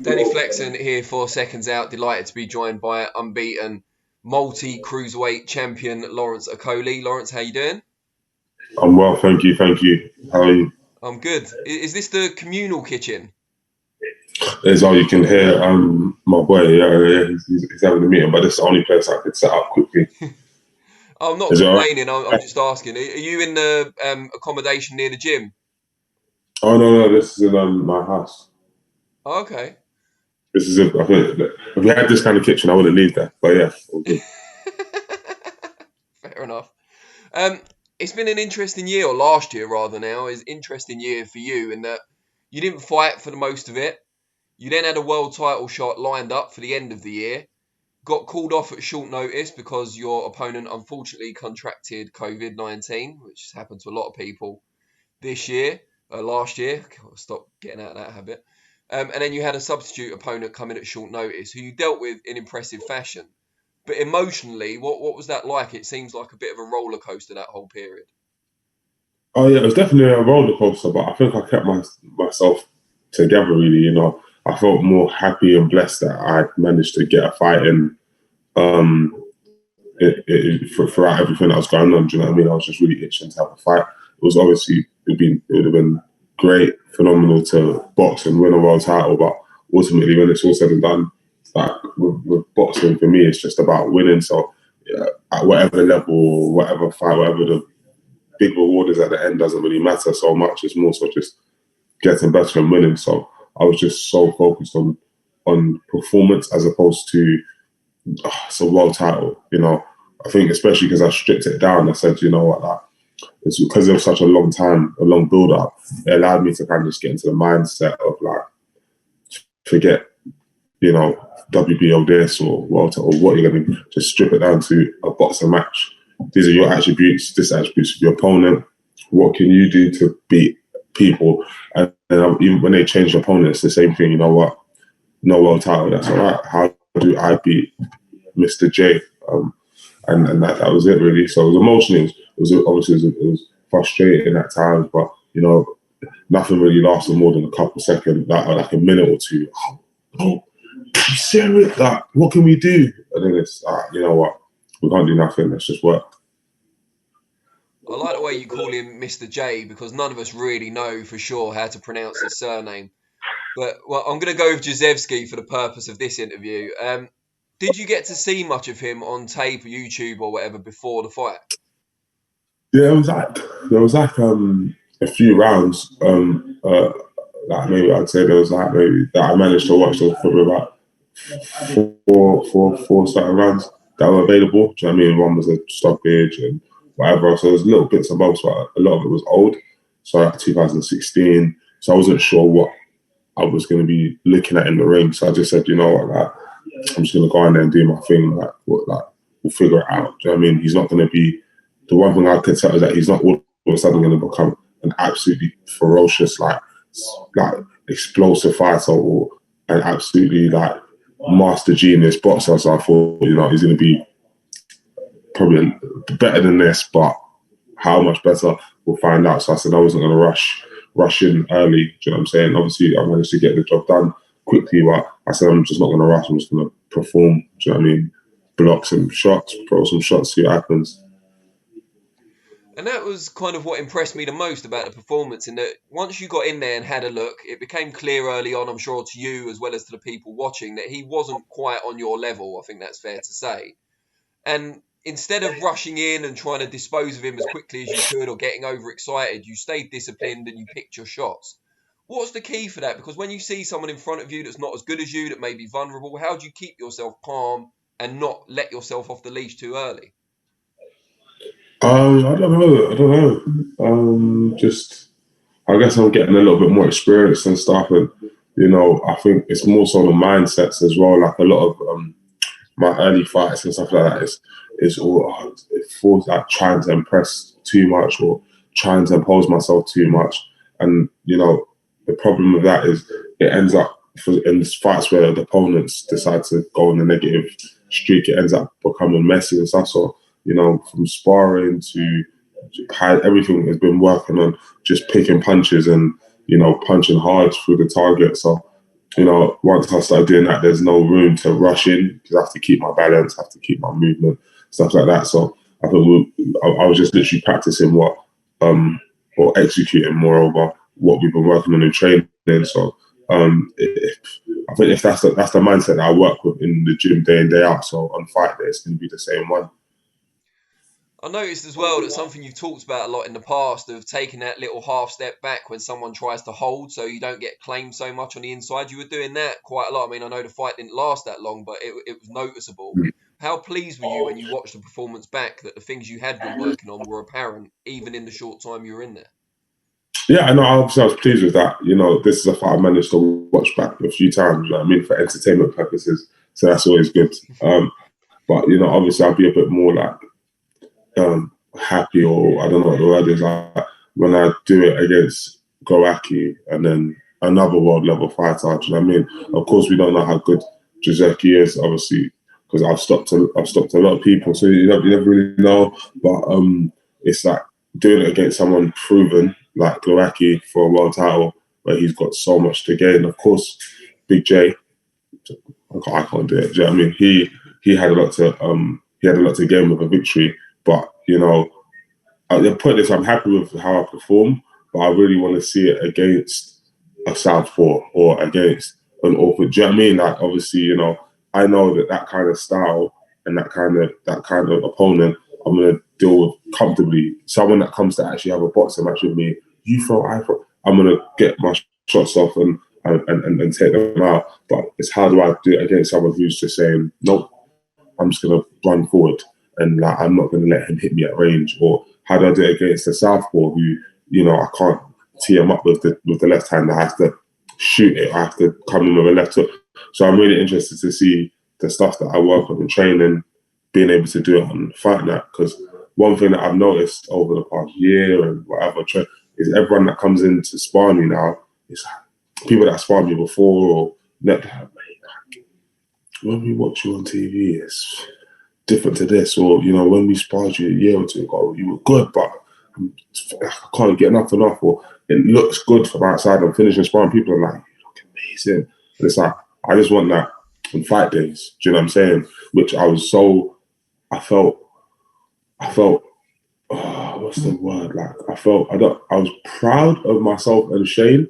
Danny Flexen here for Seconds Out. Delighted to be joined by unbeaten multi-cruiserweight champion Lawrence Okolie. Lawrence, how you doing? I'm well, thank you, thank you. How are you? I'm good. Is this the communal kitchen? As all you can hear, my boy, he's having a meeting, but this is the only place I could set up quickly. I'm not Is it all complaining. I'm right? just asking. Are you in the accommodation near the gym? Oh no, this is in my house. Oh, okay. This is I think if we had this kind of kitchen, I wouldn't leave there. But yeah, all good. Fair enough. Um, it's been an interesting year, or last year rather now, is interesting year for you in that you didn't fight for the most of it. You then had a world title shot lined up for the end of the year. Got called off at short notice because your opponent unfortunately contracted COVID-19, which has happened to a lot of people this year, last year. Stop getting out of that habit. And then you had a substitute opponent come in at short notice who you dealt with in impressive fashion. But emotionally, what was that like? It seems like a bit of a roller coaster that whole period. Oh yeah, it was definitely a roller coaster, but I think I kept myself together. Really, I felt more happy and blessed that I managed to get a fight in. Um, throughout everything that was going on. Do you know what I mean? I was just really itching to have a fight. It was obviously it would have been great, phenomenal to box and win a world title, but ultimately, when it's all said and done, like with boxing for me, it's just about winning. So yeah, at whatever level, whatever fight, whatever the big reward is at the end doesn't really matter so much. It's more so just getting better and winning. So I was just so focused on performance as opposed to it's a world title. I think especially because I stripped it down. I said, you know what, like it's because it was such a long time, a long build up. It allowed me to kind of just get into the mindset of like forget, WBO this or world title, or what you're going to just strip it down to a boxing match. These are your attributes. This attributes of your opponent. What can you do to beat people? And even when they change the opponent, it's the same thing. You know what? No world title. That's all right. How do I beat Mr. J? And that was it really. So it was emotional. It was frustrating at times, but nothing really lasted more than a couple seconds, like a minute or two. Oh, you serious? Like, what can we do? And then it's you know what? We can't do nothing. Let's just work. I like the way you call him Mr. J because none of us really know for sure how to pronounce his surname. But well, I'm going to go with Jezewski for the purpose of this interview. Did you get to see much of him on tape, or YouTube, or whatever before the fight? Yeah, there was like a few rounds. Like maybe I'd say there was like maybe that I managed to watch. There was probably about four certain rounds that were available. Do you know what I mean? One was a stoppage and whatever. So there's little bits and bobs, but a lot of it was old. So like 2016. So I wasn't sure what I was going to be looking at in the ring. So I just said, you know what, like I'm just going to go in there and do my thing. Like we'll figure it out. Do you know what I mean? He's not going to be. The one thing I could tell is that he's not all of a sudden going to become an absolutely ferocious, like explosive fighter or an absolutely like master genius boxer. So I thought, he's going to be probably better than this, but how much better we'll find out. So I said I wasn't going to rush in early. Do you know what I'm saying? Obviously, I managed to get the job done quickly, but I said I'm just not going to rush. I'm just going to perform. Do you know what I mean? Block some shots, throw some shots, see what happens. And that was kind of what impressed me the most about the performance, in that once you got in there and had a look, it became clear early on, I'm sure to you as well as to the people watching, that he wasn't quite on your level. I think that's fair to say. And instead of rushing in and trying to dispose of him as quickly as you could or getting overexcited, you stayed disciplined and you picked your shots. What's the key for that? Because when you see someone in front of you that's not as good as you, that may be vulnerable, how do you keep yourself calm and not let yourself off the leash too early? I don't know. I don't know. Just I guess I'm getting a little bit more experience and stuff, and I think it's more so the mindsets as well. Like a lot of my early fights and stuff like that is all it feels like trying to impress too much or trying to impose myself too much, and the problem with that is it ends up in fights where the opponents decide to go on the negative streak. It ends up becoming messy and stuff. So from sparring to everything has been working on just picking punches and punching hard through the target. So once I started doing that, there's no room to rush in because I have to keep my balance, I have to keep my movement, stuff like that. So I think I was just literally practicing or executing moreover what we've been working on in training. So I think if that's the mindset that I work with in the gym day in day out. So on fight day, it's going to be the same one. I noticed as well that something you've talked about a lot in the past of taking that little half step back when someone tries to hold so you don't get claimed so much on the inside. You were doing that quite a lot. I mean, I know the fight didn't last that long, but it was noticeable. How pleased were you when you watched the performance back that the things you had been working on were apparent even in the short time you were in there? Yeah, I know. Obviously, I was pleased with that. This is a fight I managed to watch back a few times. You know what I mean, for entertainment purposes. So that's always good. But obviously, I'll be a bit more like happy, or I don't know what the word is, like when I do it against Glowacki and then another world level fighter. Do you know what I mean? Of course, we don't know how good Glowacki is, obviously, because I've stopped a lot of people, so you never really know. But it's like doing it against someone proven like Glowacki for a world title, where he's got so much to gain. Of course, Big J, I can't do it. Do you know what I mean? He had a lot to gain with a victory. But at the point is, I'm happy with how I perform, but I really want to see it against a southpaw or against an awkward. Do you know what I mean? Like, obviously, I know that kind of style and that kind of opponent, I'm gonna deal with comfortably. Someone that comes to actually have a boxing match with me, you throw, I throw, I'm gonna get my shots off and take them out. But it's how do I do it against someone who's just saying, nope, I'm just gonna run forward and like I'm not gonna let him hit me at range? Or how do I do it against the southpaw who, I can't tee him up with the left hand, I have to shoot it, I have to come in with a left hook. So I'm really interested to see the stuff that I work on in training, being able to do it on Fight Night. Because one thing that I've noticed over the past year and whatever is everyone that comes in to spar me now is people that sparred me before or when we watch you on TV, it's different to this. Or, when we sparred you a year or two ago, you were good, but I can't get enough. Or it looks good from outside. I'm finishing sparring. People are like, you look amazing. And it's like, I just want that on fight days. Do you know what I'm saying? Which I felt, what's the word? Like, I was proud of myself and Shane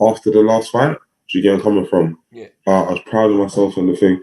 after the last fight. Do you get where I'm coming from? Yeah. I was proud of myself and the thing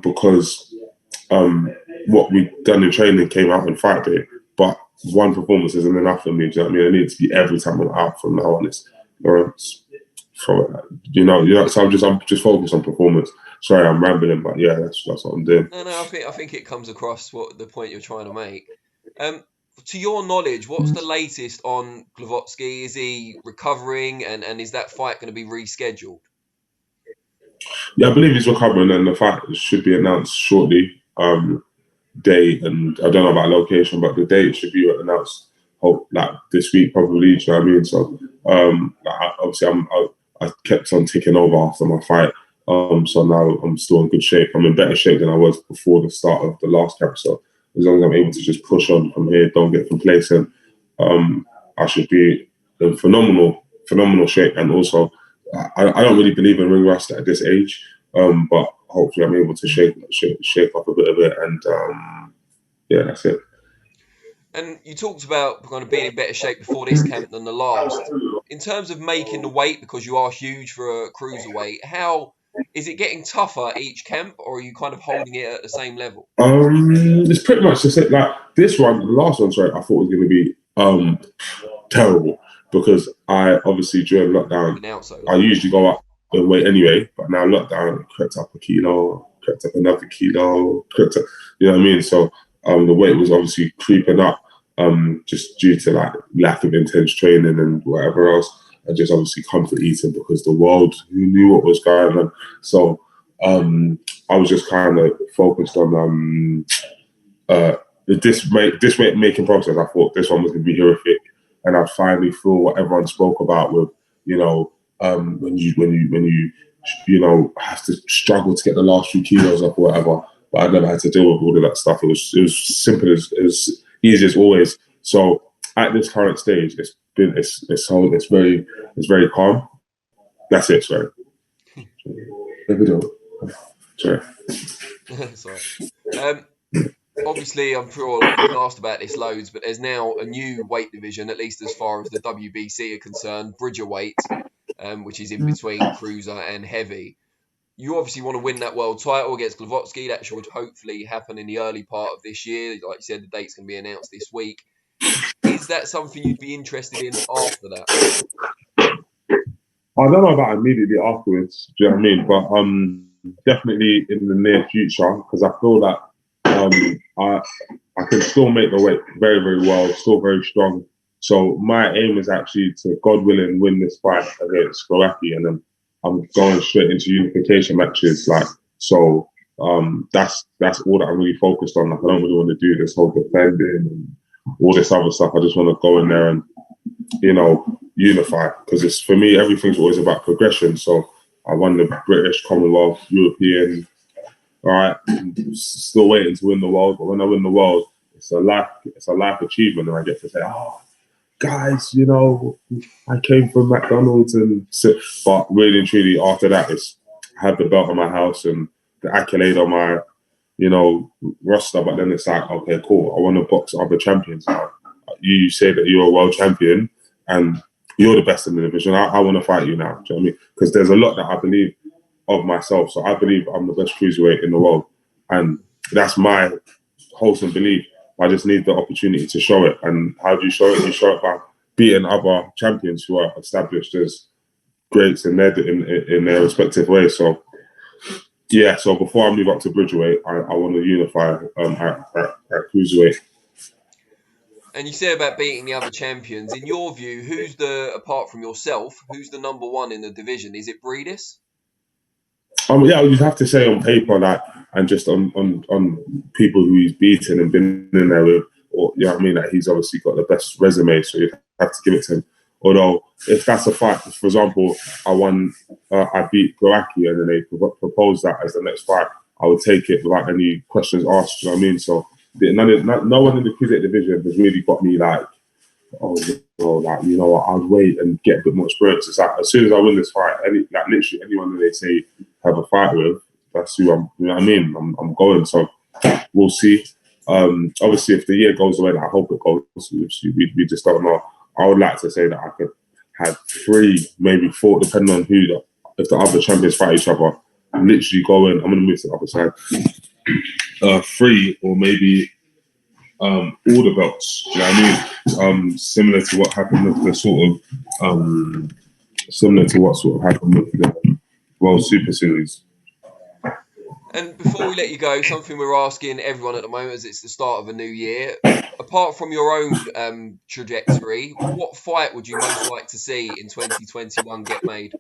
because what we've done in training came out on fight day, but one performance isn't enough for me. Do you know what I mean? I need to be every time I'm out from now on. It's Lawrence. So I'm just focused on performance. Sorry, I'm rambling, but yeah, that's what I'm doing. No, I think it comes across what the point you're trying to make. To your knowledge, what's the latest on Glowacki? Is he recovering, and is that fight going to be rescheduled? Yeah, I believe he's recovering, and the fight should be announced shortly. Date, and I don't know about location, but the date should be announced. Hope like this week, probably. Do you know what I mean? So, obviously, I kept on ticking over after my fight. So now I'm still in good shape. I'm in better shape than I was before the start of the last camp. So as long as I'm able to just push on from here, don't get complacent, I should be in phenomenal shape. And also, I don't really believe in ring rust at this age, but hopefully I'm able to shake up a bit of it. And yeah, that's it. And you talked about kind of being in better shape before this camp than the last. In terms of making the weight, because you are huge for a cruiserweight, how is it getting tougher each camp, or are you kind of holding it at the same level? It's pretty much the same. Like this one, the last one, sorry, I thought was going to be terrible because I obviously during lockdown, I usually go up in weight anyway, but now lockdown crept up a kilo, crept up another kilo, crept up, you know what I mean? So the weight was obviously creeping up just due to like lack of intense training and whatever else. And just obviously comfort eating because the world knew what was going on. So I was just kind of focused on this weight making process. I thought this one was going to be horrific, and I finally feel what everyone spoke about with when you have to struggle to get the last few kilos up or whatever. But I never had to deal with all of that stuff. It was simple it was easy as always. So at this current stage, it's very calm. That's it, sorry. Sorry. Sorry. Obviously, I'm sure you've been asked about this loads, but there's now a new weight division, at least as far as the WBC are concerned, Bridgerweight, which is in between cruiser and heavy. You obviously want to win that world title against Glowacki. That should hopefully happen in the early part of this year. Like you said, the date's going to be announced this week. Is that something you'd be interested in after that? I don't know about immediately afterwards. Do you know what I mean? But definitely in the near future, because I feel that I can still make the weight very, very well, still very strong. So my aim is actually to, God willing, win this fight against Glowacki, and then I'm going straight into unification matches. Like, so that's all that I'm really focused on. Like, I don't really want to do this whole defending and all this other stuff. I just want to go in there and, unify, because it's, for me, everything's always about progression. So I won the British, Commonwealth, European. All right, I'm still waiting to win the world, but when I win the world, it's a life achievement, and I get to say, "Oh, guys, I came from McDonald's," and so, but really and truly, after that, it's I had the belt on my house and the accolade on my, roster. But then it's like, okay, cool. I want to box other champions now. You say that you're a world champion and you're the best in the division. I want to fight you now. Do you know what I mean? Because there's a lot that I believe of myself. So I believe I'm the best cruiserweight in the world, and that's my wholesome belief. I just need the opportunity to show it. And how do you show it? You show it by beating other champions who are established as greats in their respective ways. So yeah. So before I move up to Bridgerweight, I want to unify at cruiserweight. And you say about beating the other champions. In your view, apart from yourself, who's the number one in the division? Is it Briedis? Yeah, you'd have to say on paper that, and just on people who he's beaten and been in there with, or that he's obviously got the best resume, so you'd have to give it to him. Although, if that's a fight, for example, I beat Glowacki, and then they proposed that as the next fight, I would take it without any questions asked. You know what I mean? So no one in the cruiserweight division has really got me like, I'll wait and get a bit more experience. It's like, as soon as I win this fight, literally anyone that they say have a fight with, that's who I'm. You know what I mean? I'm going. So we'll see. Obviously, if the year goes the way that I hope it goes, we just don't know. I would like to say that I could have 3, maybe 4, depending on if the other champions fight each other. Literally go in. I'm going to move to the other side. 3 or maybe all the belts. You know what I mean? Similar to what happened with the similar to what sort of happened with the World Super Series. And before we let you go, something we're asking everyone at the moment, as it's the start of a new year, apart from your own trajectory, what fight would you most like to see in 2021 get made?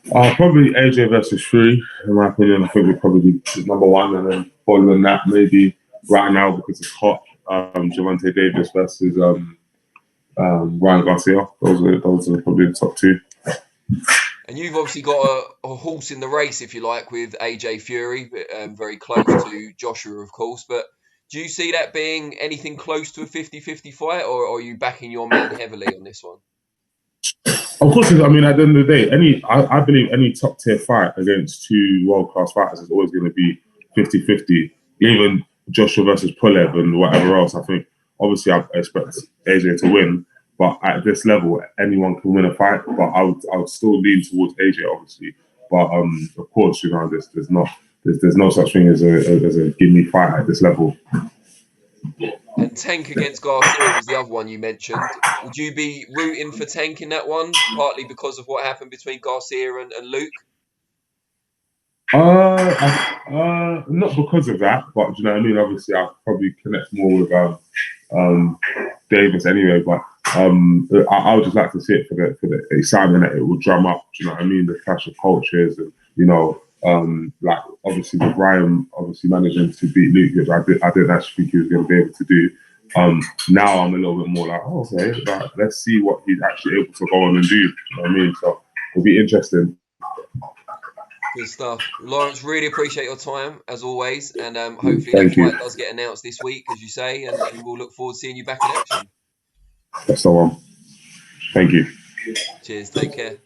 Probably AJ versus Fury, in my opinion. I think we'd probably be number 1, and then following that, maybe right now, because it's hot, Gervonta Davis versus Ryan Garcia. Those are probably the top 2. And you've obviously got a horse in the race, if you like, with AJ Fury, very close to Joshua, of course. But do you see that being anything close to a 50-50 fight, or are you backing your man heavily on this one? Of course, I mean, at the end of the day, I believe any top tier fight against 2 world class fighters is always going to be 50-50. Even Joshua versus Pulev and whatever else. I think obviously I expect AJ to win, but at this level, anyone can win a fight. But I would still lean towards AJ, obviously. But of course, there's no such thing as a give me fight at this level. And Tank against Garcia was the other one you mentioned. Would you be rooting for Tank in that one, partly because of what happened between Garcia and Luke? Not because of that, but you know what I mean. Obviously, I probably connect more with Davis anyway. But I would just like to see it for the excitement that it will drum up. Do you know what I mean? The clash of cultures, and like obviously with Ryan obviously managing to beat Luke, which I didn't actually think he was going to be able to do. Now I'm a little bit more like, okay, let's see what he's actually able to go on and do. You know what I mean? So it'll be interesting. Good stuff. Lawrence, really appreciate your time, as always. And hopefully that fight does get announced this week, as you say, and we'll look forward to seeing you back in action. That's the one. Thank you. Cheers. Take care.